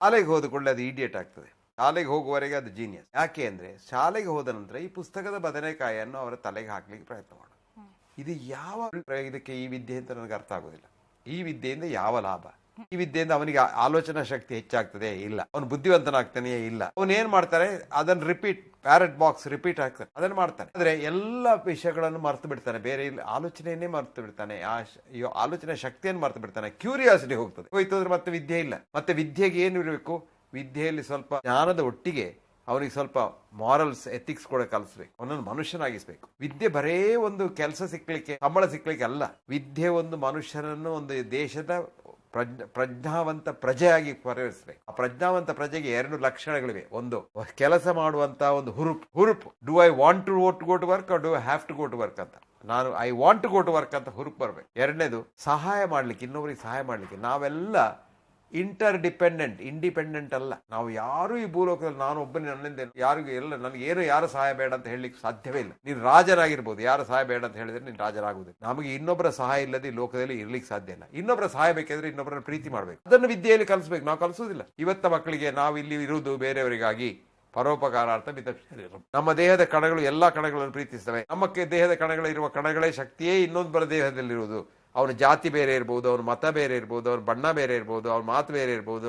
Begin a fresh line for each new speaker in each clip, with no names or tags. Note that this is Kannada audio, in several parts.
ಶಾಲೆಗೆ ಹೋದ ಕೂಡಲೇ ಅದು ಇಡಿಯಟ್ ಆಗ್ತದೆ. ಶಾಲೆಗೆ ಹೋಗುವವರೆಗೆ ಅದು ಜೀನಿಯಸ್. ಯಾಕೆ ಅಂದ್ರೆ ಶಾಲೆಗೆ ಹೋದ ನಂತರ ಈ ಪುಸ್ತಕದ ಬದನೆಕಾಯಿಯನ್ನು ಅವರ ತಲೆಗೆ ಹಾಕ್ಲಿಕ್ಕೆ ಪ್ರಯತ್ನ ಮಾಡೋದು. ಇದು ಯಾವ ಇದಕ್ಕೆ ಈ ವಿದ್ಯೆ ಅಂತ ನನಗೆ ಅರ್ಥ ಆಗೋದಿಲ್ಲ. ಈ ವಿದ್ಯೆಯಿಂದ ಯಾವ ಲಾಭ? ಈ ವಿದ್ಯೆಯಿಂದ ಅವನಿಗೆ ಆಲೋಚನಾ ಶಕ್ತಿ ಹೆಚ್ಚಾಗ್ತದೆ? ಇಲ್ಲ. ಅವನು ಬುದ್ಧಿವಂತನಾಗ್ತಾನೆ? ಇಲ್ಲ. ಅವನು ಏನ್ ಮಾಡ್ತಾರೆ, ಅದನ್ನ ರಿಪೀಟ್, ಪ್ಯಾರೆಟ್ ಬಾಕ್ಸ್ ರಿಪೀಟ್ ಆಗ್ತಾನೆ, ಅದನ್ನ ಮಾಡ್ತಾನೆ. ಆದ್ರೆ ಎಲ್ಲ ವಿಷಯಗಳನ್ನು ಮರ್ತು ಬಿಡ್ತಾನೆ, ಬೇರೆ ಆಲೋಚನೆಯನ್ನೇ ಮರ್ತು ಬಿಡ್ತಾನೆ, ಆಲೋಚನೆ ಶಕ್ತಿಯನ್ನು ಮರ್ತು ಬಿಡ್ತಾನೆ. ಕ್ಯೂರಿಯಾಸಿಟಿ ಹೋಗ್ತದೆ. ಹೋಯ್ತು ಅಂದ್ರೆ ಮತ್ತೆ ವಿದ್ಯೆ ಇಲ್ಲ. ಮತ್ತೆ ವಿದ್ಯೆಗೆ ಏನು ಇರಬೇಕು? ವಿದ್ಯೆಯಲ್ಲಿ ಸ್ವಲ್ಪ ಜ್ಞಾನದ ಒಟ್ಟಿಗೆ ಅವನಿಗೆ ಸ್ವಲ್ಪ ಮಾರಲ್ಸ್, ಎಥಿಕ್ಸ್ ಕೂಡ ಕಲಿಸ್ಬೇಕು, ಅವನನ್ನು ಮನುಷ್ಯನಾಗಿಸ್ಬೇಕು. ವಿದ್ಯೆ ಬರೇ ಒಂದು ಕೆಲಸ ಸಿಕ್ಲಿಕ್ಕೆ, ಸಂಬಳ ಸಿಕ್ಲಿಕ್ಕೆ ಅಲ್ಲ. ವಿದ್ಯೆ ಒಂದು ಮನುಷ್ಯನನ್ನು ಒಂದು ದೇಶದ ಪ್ರಜ್ಞಾವಂತ ಪ್ರಜೆಯಾಗಿ ಪರಿವರ್ತಿಸಬೇಕು. ಆ ಪ್ರಜ್ಞಾವಂತ ಪ್ರಜೆಗೆ 2 ಲಕ್ಷಣಗಳಿವೆ. ಒಂದು, ಕೆಲಸ ಮಾಡುವಂತ ಒಂದು ಹುರುಪು. Do I want to go to work or do I have to go to work ಅಂತ. ನಾನು I want to go to work ಅಂತ ಹುರುಪು ಬರಬೇಕು. ಎರಡನೇದು, ಸಹಾಯ ಮಾಡ್ಲಿಕ್ಕೆ, ಇನ್ನೊಬ್ಬರಿಗೆ ಸಹಾಯ ಮಾಡ್ಲಿಕ್ಕೆ. ನಾವೆಲ್ಲ ಇಂಟರ್ ಡಿಪೆಂಡೆಂಟ್, ಇಂಡಿಪೆಂಡೆಂಟ್ ಅಲ್ಲ. ನಾವು ಯಾರು ಈ ಭೂಲೋಕದಲ್ಲಿ ನಾನು ಒಬ್ಬನೇ ನನ್ನಿಂದ ಯಾರಿಗೂ ಎಲ್ಲ, ನನಗೇನು ಯಾರು ಸಹಾಯ ಬೇಡ ಅಂತ ಹೇಳಲಿಕ್ಕೆ ಸಾಧ್ಯವೇ ಇಲ್ಲ. ನೀನು ರಾಜನಾಗಿರ್ಬೋದು, ಯಾರು ಸಹಾಯ ಬೇಡ ಅಂತ ಹೇಳಿದ್ರೆ ನೀನು ರಾಜನಾಗುವುದಿಲ್ಲ. ನಮಗೆ ಇನ್ನೊಬ್ಬರ ಸಹಾಯ ಇಲ್ಲದೆ ಈ ಲೋಕದಲ್ಲಿ ಇರ್ಲಿಕ್ಕೆ ಸಾಧ್ಯ ಇಲ್ಲ. ಇನ್ನೊಬ್ಬರ ಸಹಾಯ ಬೇಕಾದ್ರೆ ಇನ್ನೊಬ್ಬರನ್ನ ಪ್ರೀತಿ ಮಾಡ್ಬೇಕು. ಅದನ್ನು ವಿದ್ಯೆಯಲ್ಲಿ ಕಲಿಸ್ಬೇಕು. ನಾವು ಕಲಿಸೋದಿಲ್ಲ. ಇವತ್ತ ಮಕ್ಕಳಿಗೆ ನಾವು ಇಲ್ಲಿ ಇರುವುದು ಬೇರೆಯವರಿಗಾಗಿ, ಪರೋಪಕಾರಾರ್ಥ ಮಿತಶರೀರಂ. ನಮ್ಮ ದೇಹದ ಕಣಗಳು ಎಲ್ಲಾ ಕಣಗಳನ್ನು ಪ್ರೀತಿಸ್ತವೆ. ನಮ್ಮ ದೇಹದ ಕಣಗಳಿರುವ ಕಣಗಳೇ ಶಕ್ತಿಯೇ ಇನ್ನೊಬ್ಬರ ದೇಹದಲ್ಲಿರುವುದು. ಅವನ ಜಾತಿ ಬೇರೆ ಇರ್ಬೋದು, ಅವನ ಮತ ಬೇರೆ ಇರ್ಬೋದು, ಅವನ ಬಣ್ಣ ಬೇರೆ ಇರ್ಬೋದು, ಅವನ ಮಾತು ಬೇರೆ ಇರ್ಬೋದು,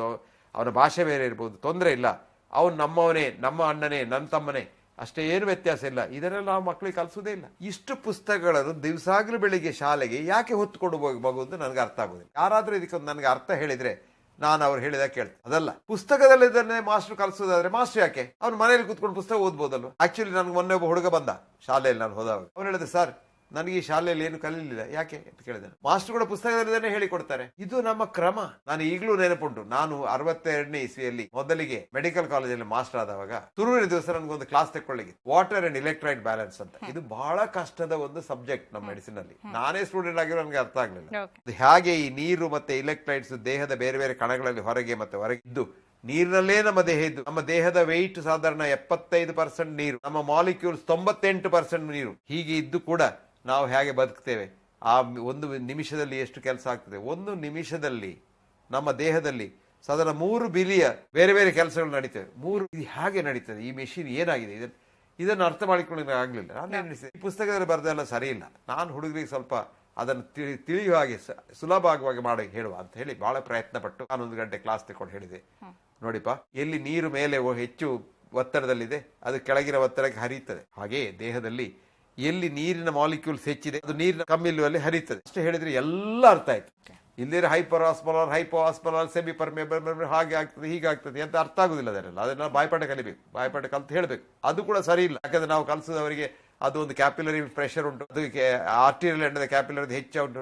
ಅವನ ಭಾಷೆ ಬೇರೆ ಇರ್ಬೋದು, ತೊಂದರೆ ಇಲ್ಲ. ಅವನು ನಮ್ಮವನೇ, ನಮ್ಮ ಅಣ್ಣನೇ, ನನ್ನ ತಮ್ಮನೇ, ಅಷ್ಟೇ, ಏನು ವ್ಯತ್ಯಾಸ ಇಲ್ಲ. ಇದನ್ನೆಲ್ಲ ನಾವು ಮಕ್ಕಳಿಗೆ ಕಲಿಸೋದೇ ಇಲ್ಲ. ಇಷ್ಟು ಪುಸ್ತಕಗಳನ್ನು ದಿವಸಾಗ್ಲೂ ಬೆಳಿಗ್ಗೆ ಶಾಲೆಗೆ ಯಾಕೆ ಹೊತ್ತುಕೊಂಡು ಹೋಗಬಹುದು ನನಗೆ ಅರ್ಥ ಆಗೋದಿಲ್ಲ. ಯಾರಾದ್ರೂ ಇದಕ್ಕೊಂದು ನನಗೆ ಅರ್ಥ ಹೇಳಿದ್ರೆ ನಾನು ಅವ್ರು ಹೇಳಿದಾಗ ಕೇಳ್ತೇನೆ. ಅದಲ್ಲ, ಪುಸ್ತಕದಲ್ಲಿ ಇದನ್ನೇ ಮಾಸ್ಟರ್ ಕಲಿಸೋದಾದ್ರೆ ಮಾಸ್ಟರ್ ಯಾಕೆ ಅವ್ನು ಮನೇಲಿ ಕೂತ್ಕೊಂಡು ಪುಸ್ತಕ ಓದ್ಬೋದಲ್ವ? ಆಕ್ಚುಲಿ ನನ್ಗೆ ಮೊನ್ನೆ ಒಬ್ಬ ಹುಡುಗ ಬಂದ ಶಾಲೆಯಲ್ಲಿ, ನಾನು ಹೋದಾಗ. ಅವನು ಹೇಳಿದೆ, ಸರ್ ನನಗೆ ಈ ಶಾಲೆಯಲ್ಲಿ ಏನು ಕಲಿಲಿಲ್ಲ. ಯಾಕೆ ಅಂತ ಕೇಳಿದೆ. ಮಾಸ್ಟರ್ ಕೂಡ ಪುಸ್ತಕದಲ್ಲಿದ್ದಾನೆ ಹೇಳಿಕೊಡ್ತಾರೆ. ಇದು ನಮ್ಮ ಕ್ರಮ. ನಾನು ಈಗಲೂ ನೆನಪುಂಟು, ನಾನು 62ನೇ ಇಸ್ವಿಯಲ್ಲಿ ಮೊದಲಿಗೆ ಮೆಡಿಕಲ್ ಕಾಲೇಜಲ್ಲಿ ಮಾಸ್ಟರ್ ಆದವಾಗ ಶುರುವಿನ ದಿವಸ ನನಗೊಂದು ಕ್ಲಾಸ್ ತೆಕ್ಕೊಳ್ಳಿಕ್ಕೆ, ವಾಟರ್ ಅಂಡ್ ಎಲೆಕ್ಟ್ರೈಟ್ ಬ್ಯಾಲೆನ್ಸ್ ಅಂತ. ಇದು ಬಹಳ ಕಷ್ಟದ ಒಂದು ಸಬ್ಜೆಕ್ಟ್ ನಮ್ಮ ಮೆಡಿಸಿನ್ ಅಲ್ಲಿ. ನಾನೇ ಸ್ಟೂಡೆಂಟ್ ಆಗಿರೋ ನನಗೆ ಅರ್ಥ ಆಗ್ಲಿಲ್ಲ. ಹಾಗೆ ಈ ನೀರು ಮತ್ತೆ ಎಲೆಕ್ಟ್ರೈಟ್ಸ್ ದೇಹದ ಬೇರೆ ಬೇರೆ ಕಣಗಳಲ್ಲಿ ಹೊರಗೆ ಮತ್ತೆ ಹೊರಗೆ ಇದ್ದು, ನೀರಿನಲ್ಲೇ ನಮ್ಮ ದೇಹ ಇದ್ದು, ನಮ್ಮ ದೇಹದ ವೆಯ್ಟ್ ಸಾಧಾರಣ 75% ನೀರು, ನಮ್ಮ ಮಾಲಿಕ್ಯೂಲ್ಸ್ 98% ನೀರು. ಹೀಗೆ ಇದ್ದು ಕೂಡ ನಾವು ಹೇಗೆ ಬದುಕ್ತೇವೆ? ಆ ಒಂದು ನಿಮಿಷದಲ್ಲಿ ಎಷ್ಟು ಕೆಲಸ ಆಗ್ತದೆ? ಒಂದು ನಿಮಿಷದಲ್ಲಿ ನಮ್ಮ ದೇಹದಲ್ಲಿ ಸಾಧಾರಣ 3 ಬಿಲಿಯನ್ ಬೇರೆ ಬೇರೆ ಕೆಲಸಗಳು ನಡೀತವೆ. ಇದು ಹೇಗೆ ನಡೀತದೆ? ಈ ಮೆಷಿನ್ ಏನಾಗಿದೆ? ಇದನ್ನು ಅರ್ಥ ಮಾಡಿಕೊಳ್ಳೋಕೆ ಆಗ್ಲಿಲ್ಲ. ನಾನು ಈ ಪುಸ್ತಕದಲ್ಲಿ ಬರೆದೆಲ್ಲ ಸರಿ ಇಲ್ಲ. ನಾನು ಹುಡುಗರಿಗೆ ಸ್ವಲ್ಪ ಅದನ್ನು ತಿಳಿಯುವ ಹಾಗೆ, ಸುಲಭ ಆಗುವಾಗ ಮಾಡಿ ಹೇಳುವ ಅಂತ ಹೇಳಿ ಬಹಳ ಪ್ರಯತ್ನ ಪಟ್ಟು ನಾನು 1 ಗಂಟೆ ಕ್ಲಾಸ್ ತಗೊಂಡು ಹೇಳಿದೆ, ನೋಡಿಪ್ಪ, ಎಲ್ಲಿ ನೀರು ಮೇಲೆ ಹೆಚ್ಚು ಒತ್ತಡದಲ್ಲಿದೆ ಅದು ಕೆಳಗಿನ ಒತ್ತಡಕ್ಕೆ ಹರಿಯುತ್ತದೆ. ಹಾಗೆ ದೇಹದಲ್ಲಿ ಎಲ್ಲಿ ನೀರಿನ ಮಾಲಿಕ್ಯೂಲ್ಸ್ ಹೆಚ್ಚಿದೆ ಅದು ನೀರಿನ ಕಮ್ಮಿಲ್ಲುವಲ್ಲಿ ಹರಿಯುತ್ತದೆ. ಅಷ್ಟೇ ಹೇಳಿದ್ರೆ ಎಲ್ಲ ಅರ್ಥ ಆಯ್ತು. ಇಲ್ಲಿರೋ ಹೈಪರ್ ಆಸ್ಮಲಾರ್, ಹೈಪೋ ಆಸ್ಮಲಾರ್, ಸೆಮಿ ಪರ್ಮೇಬಲ್, ಹಾಗೆ ಆಗ್ತದೆ, ಹೀಗಾಗ್ತದೆ ಅಂತ ಅರ್ಥ ಆಗುದಿಲ್ಲ. ಅದನ್ನ ಬಾಯ್ಪಾಠ ಕಲಿಬೇಕು, ಬಾಯ್ಪಾಠ ಕಲ್ತು ಹೇಳ್ಬೇಕು. ಅದು ಕೂಡ ಸರಿ ಇಲ್ಲ. ಯಾಕಂದ್ರೆ ನಾವು ಕಲಿಸೋದವರಿಗೆ ಅದು ಒಂದು ಕ್ಯಾಪಿಲರಿ ಪ್ರೆಷರ್ ಉಂಟು, ಅದಕ್ಕೆ ಆರ್ಟಿರಿಯಲ್ ಎಂಡದ ಕ್ಯಾಪಿಲರಿ ಹೆಚ್ಚು ಉಂಟು,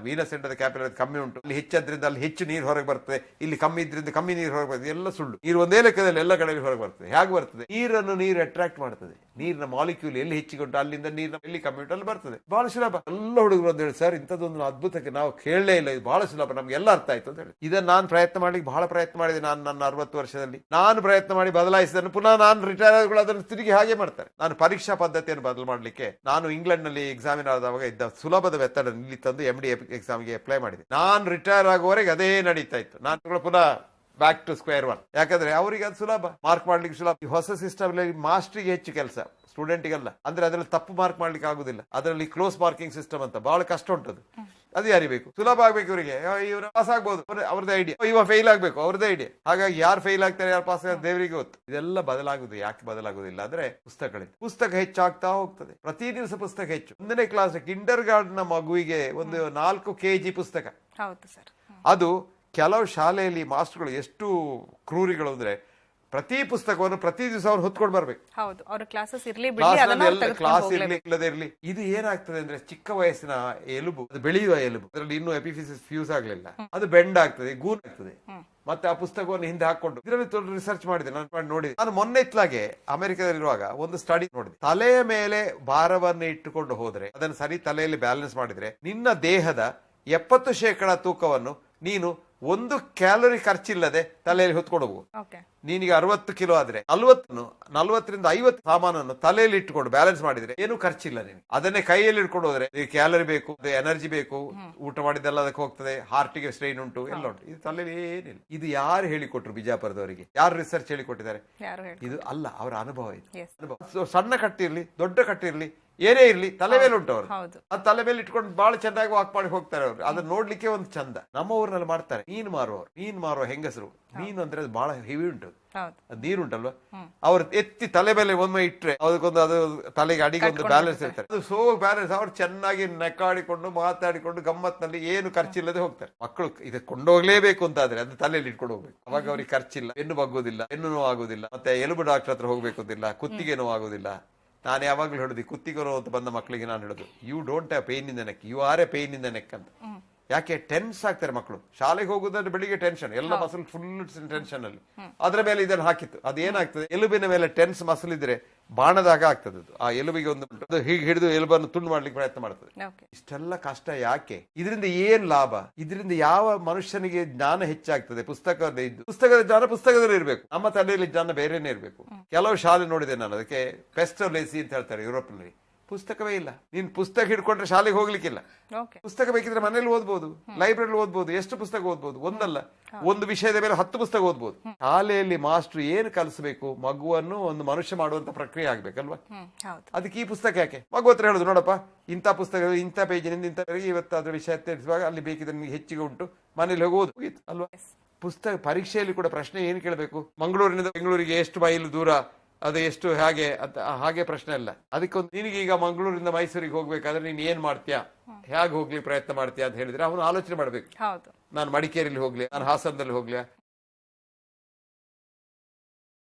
ವೀನಸ್ ಎಂಡದ ಕ್ಯಾಪಿಲರಿ ಕಮ್ಮಿ ಉಂಟು. ಇಲ್ಲಿ ಹೆಚ್ಚದ್ರಿಂದ ಅಲ್ಲಿ ಹೆಚ್ಚು ನೀರು ಹೊರಗೆ ಬರ್ತದೆ, ಇಲ್ಲಿ ಕಮ್ಮಿ ಇದ್ರಿಂದ ಕಮ್ಮಿ ನೀರು ಹೊರಗೆ ಬರ್ತದೆ. ಎಲ್ಲ ಸುಳ್ಳು. ನೀರು ಒಂದೇ ಲೆಕ್ಕದಲ್ಲಿ ಎಲ್ಲ ಕಡೆ ಹೊರಗೆ ಬರ್ತದೆ. ಹೇಗೆ ಬರ್ತದೆ? ನೀರನ್ನು ನೀರು ಅಟ್ರಾಕ್ಟ್ ಮಾಡ್ತದೆ. ನೀರಿನ ಮಾಲಿಕ್ಯೂಲ್ ಎಲ್ಲಿ ಹೆಚ್ಚಿಗೊಂಡು ಅಲ್ಲಿಂದ ನೀರಿನ ಎಲ್ಲಿ ಕಮ್ಮಿ ಉಂಟು ಅಲ್ಲಿ ಬರ್ತದೆ. ಬಹಳ ಸುಲಭ. ಎಲ್ಲ ಹುಡುಗರು ಅಂತ ಹೇಳಿ, ಸರ್ ಇಂಥದ್ದೊಂದು ಅದ್ಭುತಕ್ಕೆ ನಾವು ಕೇಳಲೇ ಇಲ್ಲ, ಇದು ಬಹಳ ಸುಲಭ, ನಮ್ಗೆ ಎಲ್ಲ ಅರ್ಥ ಆಯ್ತು ಅಂತ ಹೇಳಿ. ಇದನ್ನು ನಾನು ಪ್ರಯತ್ನ ಮಾಡ್ಲಿಕ್ಕೆ ಬಹಳ ಪ್ರಯತ್ನ ಮಾಡಿದೆ. ನಾನು ನನ್ನ 60 ವರ್ಷದಲ್ಲಿ ನಾನು ಪ್ರಯತ್ನ ಮಾಡಿ ಬದಲಾಯಿಸಿದನ್ನು ಪುನಃ ನಾನು ರಿಟೈರ್ ಆದಗಳು ಅದನ್ನು ತಿರುಗಿ ಹಾಗೆ ಮಾಡ್ತಾರೆ. ನಾನು ಪರೀಕ್ಷಾ ಪದ್ಧತಿಯನ್ನು ಬದಲು ಮಾಡಲಿಕ್ಕೆ ನಾನು ಇಂಗ್ಲೆಂಡ್ ನಲ್ಲಿ ಎಕ್ಸಾಮಿನ್ ಆದಾಗ ಇದ್ದ ಸುಲಭದ ವೆತ್ತಡ ಇಲ್ಲಿ ತಂದು MD ಎಕ್ಸಾಮ್ಗೆ ಅಪ್ಲೈ ಮಾಡಿದೆ. ನಾನು ರಿಟೈರ್ ಆಗುವವರೆಗೆ ಅದೇ ನಡೀತಾ ಇತ್ತು. ನಾನು ಪುನಃ ಬ್ಯಾಕ್ ಟು ಸ್ಕ್ವೇರ್ ಒನ್. ಯಾಕಂದ್ರೆ ಅವರಿಗೆ ಅದು ಸುಲಭ, ಮಾರ್ಕ್ ಮಾಡ್ಲಿಕ್ಕೆ ಸುಲಭ. ಈ ಹೊಸ ಸಿಸ್ಟಮ್ ಮಾಸ್ಟರ್ಗೆ ಹೆಚ್ಚು ಕೆಲಸ, ಸ್ಟೂಡೆಂಟ್ಗೆಲ್ಲ. ಅಂದ್ರೆ ಅದರಲ್ಲಿ ತಪ್ಪು ಮಾರ್ಕ್ ಮಾಡ್ಲಿಕ್ಕೆ ಆಗುದಿಲ್ಲ. ಅದರಲ್ಲಿ ಕ್ಲೋಸ್ ಮಾರ್ಕಿಂಗ್ ಸಿಸ್ಟಮ್ ಅಂತ ಬಹಳ ಕಷ್ಟ ಉಂಟದು. ಅದು ಯಾರಿಬೇಕು? ಸುಲಭ ಆಗ್ಬೇಕು ಇವರಿಗೆ. ಇವರು ಪಾಸ್ ಆಗ್ಬಹುದು, ಅವ್ರದ್ದು ಐಡಿಯಾ. ಇವ ಫೇಲ್ ಆಗ್ಬೇಕು, ಅವ್ರದ್ದೇ ಐಡಿಯಾ. ಹಾಗಾಗಿ ಯಾರು ಫೇಲ್ ಆಗ್ತಾರೆ, ಯಾರು ಪಾಸ್ ಆಗ್ತಾರೆ ದೇವರಿಗೆ ಗೊತ್ತು. ಇದೆಲ್ಲ ಬದಲಾಗುದು. ಯಾಕೆ ಬದಲಾಗುದಿಲ್ಲ ಅಂದ್ರೆ ಪುಸ್ತಕಗಳಿಂದ. ಪುಸ್ತಕ ಹೆಚ್ಚಾಗ್ತಾ ಹೋಗ್ತದೆ. ಪ್ರತಿ ದಿವಸ ಪುಸ್ತಕ ಹೆಚ್ಚು. 1ನೇ ಕ್ಲಾಸ್ ಕಿಂಡರ್ ಗಾರ್ಡನ್ ಮಗುವಿಗೆ ಒಂದು 4 kg ಪುಸ್ತಕ.
ಹೌದು ಸರ್.
ಅದು ಕೆಲವು ಶಾಲೆಯಲ್ಲಿ ಮಾಸ್ಟರ್ಗಳು ಎಷ್ಟು ಕ್ರೂರಿಗಳು ಅಂದ್ರೆ, ಪ್ರತಿ ಪುಸ್ತಕವನ್ನು ಪ್ರತಿ ದಿವಸ ಅವ್ರು ಹೊತ್ಕೊಂಡು ಬರ್ಬೇಕು.
ಹೌದು, ಅವ್ರ ಕ್ಲಾಸಸ್ ಇರ್ಲಿ
ಕ್ಲಾಸ್ ಇರ್ಲಿ ಇಲ್ಲದೆ ಇರ್ಲಿ. ಇದು ಏನಾಗ್ತದೆ ಅಂದ್ರೆ, ಚಿಕ್ಕ ವಯಸ್ಸಿನ ಎಲುಬು, ಅದು ಬೆಳೆಯುವ ಎಲುಬು, ಅದರಲ್ಲಿ ಇನ್ನೂ ಎಪಿಫಿಸಿಸ್ ಫ್ಯೂಸ್ ಆಗ್ಲಿಲ್ಲ, ಅದು ಬೆಂಡ್ ಆಗ್ತದೆ, ಗೂನ್ ಆಗ್ತದೆ. ಮತ್ತೆ ಆ ಪುಸ್ತಕವನ್ನು ಹಿಂದೆ ಹಾಕೊಂಡು ಇದರಲ್ಲಿ ರಿಸರ್ಚ್ ಮಾಡಿದೆ, ನಾನು ನೋಡಿದೆ. ನಾನು ಮೊನ್ನೆ ಇತ್ಲಾಗೆ ಅಮೆರಿಕದಲ್ಲಿರುವಾಗ ಒಂದು ಸ್ಟಡಿ ನೋಡಿದೆ. ತಲೆಯ ಮೇಲೆ ಭಾರವನ್ನು ಇಟ್ಟುಕೊಂಡು ಹೋದ್ರೆ, ಅದನ್ನು ಸರಿ ತಲೆಯಲ್ಲಿ ಬ್ಯಾಲೆನ್ಸ್ ಮಾಡಿದ್ರೆ, ನಿನ್ನ ದೇಹದ 70% ತೂಕವನ್ನು ನೀನು ಒಂದು ಕ್ಯಾಲೋರಿ ಖರ್ಚಿಲ್ಲದೆ ತಲೆಯಲ್ಲಿ ಹೊತ್ಕೊಂಡು ಹೋಗು.
ಓಕೆ.
ನೀನೀಗ 60 ಕಿಲೋ ಆದ್ರೆ 40ರಿಂದ 50 ಸಾಮಾನನ್ನು ತಲೆಯಲ್ಲಿ ಇಟ್ಕೊಂಡು ಬ್ಯಾಲೆನ್ಸ್ ಮಾಡಿದ್ರೆ ಏನು ಖರ್ಚಿಲ್ಲ ನಿನಗೆ. ಅದನ್ನೇ ಕೈಯಲ್ಲಿ ಇಟ್ಕೊಂಡು ಹೋದ್ರೆ ಕ್ಯಾಲರಿ ಬೇಕು, ಎನರ್ಜಿ ಬೇಕು, ಊಟ ಮಾಡಿದ್ದೆಲ್ಲ ಅದಕ್ಕೆ ಹೋಗ್ತದೆ, ಹಾರ್ಟಿಗೆ ಸ್ಟ್ರೈನ್ ಉಂಟು, ಎಲ್ಲ ಉಂಟು. ಇದು ತಲೆಯಲ್ಲಿ ಏನಿಲ್ಲ. ಇದು ಯಾರು ಹೇಳಿಕೊಟ್ರು ಬಿಜಾಪುರದವರಿಗೆ? ಯಾರು ರಿಸರ್ಚ್ ಹೇಳಿಕೊಟ್ಟಿದ್ದಾರೆ? ಇದು ಅಲ್ಲ, ಅವರ ಅನುಭವ ಇದು. ಅನುಭವ. ಸಣ್ಣ ಕಟ್ಟಿರ್ಲಿ, ದೊಡ್ಡ ಕಟ್ಟಿರ್ಲಿ, ಏನೇ ಇರ್ಲಿ, ತಲೆ ಮೇಲೆ ಉಂಟು ಅವರು. ಆ ತಲೆ ಮೇಲೆ ಇಟ್ಕೊಂಡು ಬಹಳ ಚೆನ್ನಾಗಿ ವಾಕ್ ಮಾಡಿ ಹೋಗ್ತಾರೆ ಅವರು. ಅದನ್ನ ನೋಡ್ಲಿಕ್ಕೆ ಒಂದು ಚಂದ. ನಮ್ಮ ಊರಿನಲ್ಲಿ ಮಾಡ್ತಾರೆ. ಮೀನು ಮಾರುವ ಹೆಂಗಸರು. ಮೀನು ಅಂದ್ರೆ ಅದು ಬಹಳ ಹೆವಿ ಉಂಟು, ಅದು ನೀರುಂಟಲ್ವಾ, ಅವ್ರು ಎತ್ತಿ ತಲೆ ಮೇಲೆ ಒಮ್ಮೆ ಇಟ್ರೆ ಅದಕ್ಕೊಂದು ಅದು ತಲೆಗೆ ಅಡಿಗೆ ಒಂದು ಬ್ಯಾಲೆನ್ಸ್ ಇರ್ತಾರೆ. ಅದು ಬ್ಯಾಲೆನ್ಸ್. ಅವ್ರು ಚೆನ್ನಾಗಿ ನೆಕ್ಕಾಡಿಕೊಂಡು ಮಾತಾಡಿಕೊಂಡು ಗಮ್ಮತ್ನಲ್ಲಿ ಏನು ಖರ್ಚಿಲ್ಲದೆ ಹೋಗ್ತಾರೆ. ಮಕ್ಕಳು ಇದಕ್ಕೆ ಕೊಂಡೋಗ್ಲೇಬೇಕು ಅಂತ ಆದ್ರೆ ಅದು ತಲೆಯಲ್ಲಿ ಇಟ್ಕೊಂಡು ಹೋಗ್ಬೇಕು. ಅವಾಗ ಅವ್ರಿಗೆ ಖರ್ಚಿಲ್ಲ, ಬೆನ್ನು ಬಗ್ಗೋದಿಲ್ಲ, ಬೆನ್ನು ನೋವು ಆಗುದಿಲ್ಲ, ಮತ್ತೆ ಎಲುಬು ಡಾಕ್ಟರ್ ಹತ್ರ ಹೋಗ್ಬೇಕು ಅಂತಿಲ್ಲ, ಕುತ್ತಿಗೆ ನೋವು ಆಗುದಿಲ್ಲ. ನಾನು ಯಾವಾಗ್ಲೂ ಹೇಳುದು, ಕುತ್ತಿಗೆ ನೋವು ಅಂತ ಬಂದ ಮಕ್ಕಳಿಗೆ ನಾನು ಹೇಳುದು, you don't have pain in the neck, you are a pain in the neck ಅಂತ. ಯಾಕೆ? ಟೆನ್ಸ್ ಆಗ್ತಾರೆ ಮಕ್ಕಳು. ಶಾಲೆಗೆ ಹೋಗುದಾದ್ರೆ ಬೆಳಿಗ್ಗೆ ಟೆನ್ಷನ್, ಎಲ್ಲ ಮಸಲ್ ಫುಲ್ ಟೆನ್ಷನ್ ಅಲ್ಲಿ. ಅದ್ರ ಮೇಲೆ ಇದನ್ನು ಹಾಕಿತ್ತು. ಅದೇನಾಗ್ತದೆ, ಎಲುಬಿನ ಮೇಲೆ ಟೆನ್ಸ್ ಮಸಲ್ ಇದ್ರೆ ಬಾಣದಾಗ ಆಗ್ತದೆ. ಅದು ಆ ಎಲುಬಿಗೆ ಒಂದು ಹೀಗೆ ಹಿಡಿದು ಎಲುಬನ್ನು ತುಂಡು ಮಾಡ್ಲಿಕ್ಕೆ ಪ್ರಯತ್ನ ಮಾಡ್ತದೆ. ಇಷ್ಟೆಲ್ಲ ಕಷ್ಟ ಯಾಕೆ? ಇದರಿಂದ ಏನ್ ಲಾಭ? ಇದರಿಂದ ಯಾವ ಮನುಷ್ಯನಿಗೆ ಜ್ಞಾನ ಹೆಚ್ಚಾಗ್ತದೆ? ಪುಸ್ತಕದ ಜ್ಞಾನ ಪುಸ್ತಕದಲ್ಲಿ ಇರಬೇಕು, ನಮ್ಮ ತಲೆಯಲ್ಲಿ ಜ್ಞಾನ ಬೇರೆನೇ ಇರಬೇಕು. ಕೆಲವು ಶಾಲೆ ನೋಡಿದೆ ನಾನು, ಅದಕ್ಕೆ ಪೆಸ್ಟೋಲೇಸಿ ಅಂತ ಹೇಳ್ತಾರೆ ಯುರೋಪ್ನಲ್ಲಿ. ಪುಸ್ತಕವೇ ಇಲ್ಲ. ನೀನ್ ಪುಸ್ತಕ ಹಿಡ್ಕೊಂಡ್ರೆ ಶಾಲೆಗೆ ಹೋಗ್ಲಿಕ್ಕಿಲ್ಲ. ಪುಸ್ತಕ ಬೇಕಿದ್ರೆ ಮನೇಲಿ ಓದ್ಬೋದು, ಲೈಬ್ರರಿ ಓದ್ಬೋದು. ಎಷ್ಟು ಪುಸ್ತಕ ಓದ್ಬೋದು? ಒಂದಲ್ಲ, ಒಂದು ವಿಷಯದ ಮೇಲೆ 10 ಪುಸ್ತಕ ಓದ್ಬೋದು. ಶಾಲೆಯಲ್ಲಿ ಮಾಸ್ಟರ್ ಏನು ಕಲಿಸಬೇಕು? ಮಗುವನ್ನು ಒಂದು ಮನುಷ್ಯ ಮಾಡುವಂತ ಪ್ರಕ್ರಿಯೆ ಆಗ್ಬೇಕಲ್ವಾ? ಅದಕ್ಕೆ ಈ ಪುಸ್ತಕ ಯಾಕೆ? ಮಗು ಹತ್ರ ಹೇಳುದು, ನೋಡಪ್ಪ ಇಂಥ ಪುಸ್ತಕ ಇಂಥ ಪೇಜಿನಿಂದ ಇಂಥ ಇವತ್ತು ಅದ್ರ ವಿಷಯ ತಿಳಿಸುವಾಗ ಅಲ್ಲಿ ಬೇಕಿದ್ರೆ ನಿಮಗೆ ಹೆಚ್ಚಿಗೆ ಉಂಟು, ಮನೇಲಿ ಹೋಗಿ ಓದು ಅಲ್ವಾ? ಪುಸ್ತಕ ಪರೀಕ್ಷೆಯಲ್ಲಿ ಕೂಡ ಪ್ರಶ್ನೆ ಏನು ಕೇಳಬೇಕು? ಮಂಗಳೂರಿನಿಂದ ಬೆಂಗಳೂರಿಗೆ ಎಷ್ಟು ಮೈಲ್ ದೂರ, ಅದು ಎಷ್ಟು, ಹಾಗೆ ಪ್ರಶ್ನೆ ಅಲ್ಲ. ಅದಕ್ಕೊಂದು ನಿನಗೆ ಈಗ ಮಂಗಳೂರಿಂದ ಮೈಸೂರಿಗೆ ಹೋಗ್ಬೇಕಾದ್ರೆ ನೀನ್ ಏನ್ ಮಾಡ್ತೀಯಾ, ಹೇಗೆ ಹೋಗ್ಲಿಕ್ಕೆ ಪ್ರಯತ್ನ ಮಾಡ್ತೀಯಾ ಅಂತ ಹೇಳಿದ್ರೆ ಅವನು ಆಲೋಚನೆ ಮಾಡ್ಬೇಕು. ನಾನು ಮಡಿಕೇರಿಯಲ್ಲಿ ಹೋಗ್ಲಿ, ನಾನು ಹಾಸನದಲ್ಲಿ ಹೋಗ್ಲಿ,